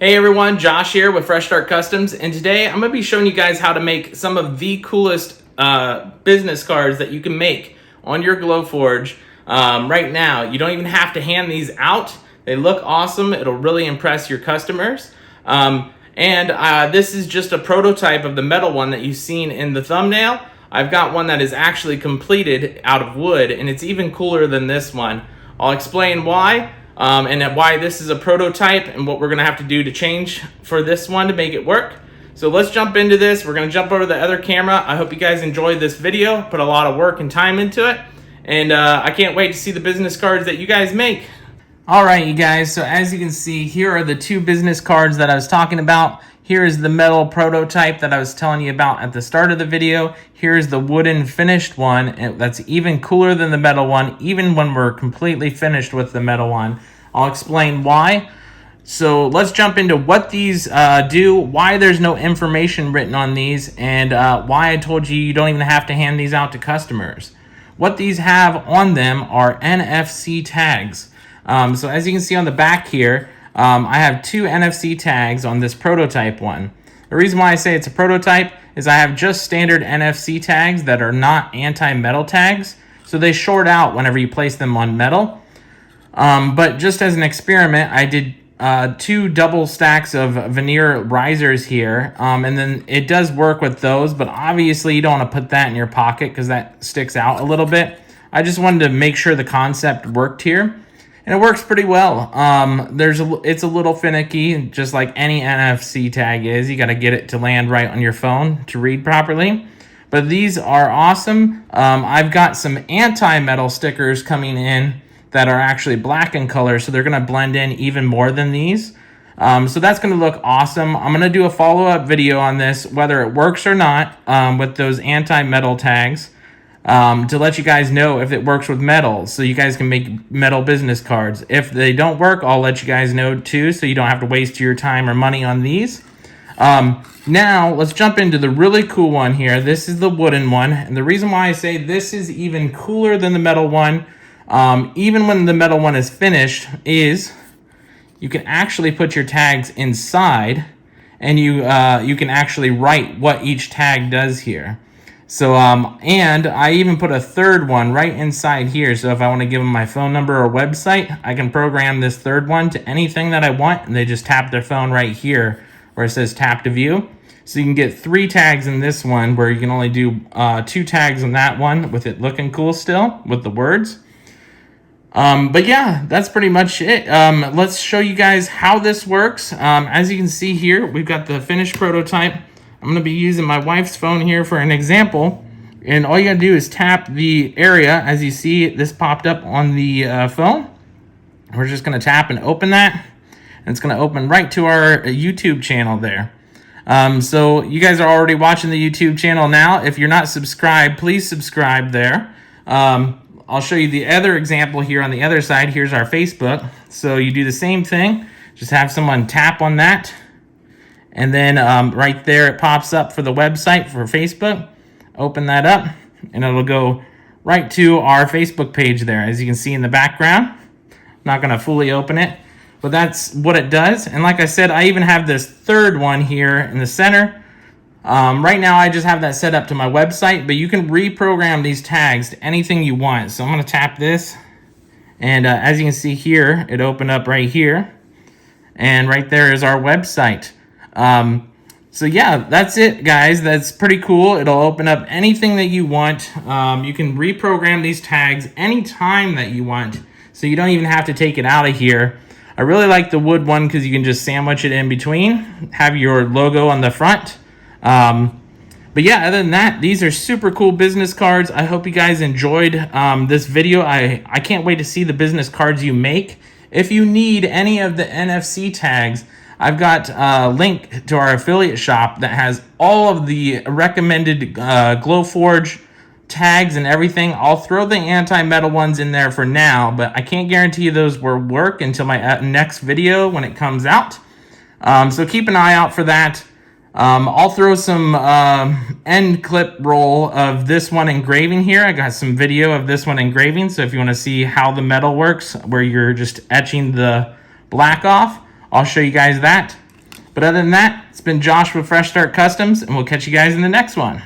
Hey everyone, Josh here with Fresh Start Customs, and today I'm going to be showing you guys how to make some of the coolest business cards that you can make on your Glowforge right now. You don't even have to hand these out. They look awesome. It'll really impress your customers. This is just a prototype of the metal one that you've seen in the thumbnail. I've got one that is actually completed out of wood, and it's even cooler than this one. I'll explain why. And why this is a prototype and what we're going to have to do to change for this one to make it work. So let's jump into this. We're going to jump over to the other camera. I hope you guys enjoyed this video. Put a lot of work and time into it. And I can't wait to see the business cards that you guys make. All right, you guys. So as you can see, here are the two business cards that I was talking about. Here is the metal prototype that I was telling you about at the start of the video. Here's the wooden finished one that's even cooler than the metal one, even when we're completely finished with the metal one. I'll explain why. So let's jump into what these do, why there's no information written on these, and why I told you you don't even have to hand these out to customers. What these have on them are NFC tags. So as you can see on the back here, I have two NFC tags on this prototype one. The reason why I say it's a prototype is I have just standard NFC tags that are not anti-metal tags, so they short out whenever you place them on metal. But just as an experiment, I did two double stacks of veneer risers here, and then it does work with those, but obviously you don't want to put that in your pocket because that sticks out a little bit. I just wanted to make sure the concept worked here. And it works pretty well. It's a little finicky, just like any NFC tag is. You got to get it to land right on your phone to read properly. But these are awesome. I've got some anti-metal stickers coming in that are actually black in color, so they're going to blend in even more than these. So that's going to look awesome. I'm going to do a follow-up video on this, whether it works or not, with those anti-metal tags. To let you guys know if it works with metal, so you guys can make metal business cards. If they don't work, I'll let you guys know too, so you don't have to waste your time or money on these. Now, let's jump into the really cool one here. This is the wooden one, and the reason why I say this is even cooler than the metal one, even when the metal one is finished, is you can actually put your tags inside, and you can actually write what each tag does here. So, and I even put a third one right inside here. So if I want to give them my phone number or website, I can program this third one to anything that I want. And they just tap their phone right here where it says tap to view. So you can get 3 tags in this one where you can only do 2 tags in that one with it looking cool still with the words. But yeah, that's pretty much it. Let's show you guys how this works. As you can see here, we've got the finished prototype. I'm going to be using my wife's phone here for an example, and all you got to do is tap the area. As you see, this popped up on the phone. We're just going to tap and open that, and it's going to open right to our YouTube channel there. So you guys are already watching the YouTube channel now. If you're not subscribed, please subscribe there. I'll show you the other example here on the other side. Here's our Facebook. So you do the same thing. Just have someone tap on that. And then right there, it pops up for the website for Facebook. Open that up, and it'll go right to our Facebook page there, as you can see in the background. I'm not going to fully open it, but that's what it does. And like I said, I even have this third one here in the center. Right now, I just have that set up to my website, but you can reprogram these tags to anything you want. So I'm going to tap this, and as you can see here, it opened up right here. And right there is our website. So yeah, that's it, guys. That's pretty cool. It'll open up anything that you want. You can reprogram these tags anytime that you want, so you don't even have to take it out of here. I really like the wood one because you can just sandwich it in between, have your logo on the front. But yeah, other than that, these are super cool business cards. I hope you guys enjoyed this video. I can't wait to see the business cards you make. If you need any of the NFC tags, I've got a link to our affiliate shop that has all of the recommended Glowforge tags and everything. I'll throw the anti-metal ones in there for now, but I can't guarantee you those will work until my next video when it comes out. So keep an eye out for that. I'll throw some end clip roll of this one engraving here. I got some video of this one engraving, so if you want to see how the metal works, where you're just etching the black off, I'll show you guys that. But other than that, it's been Josh with Fresh Start Customs, and we'll catch you guys in the next one.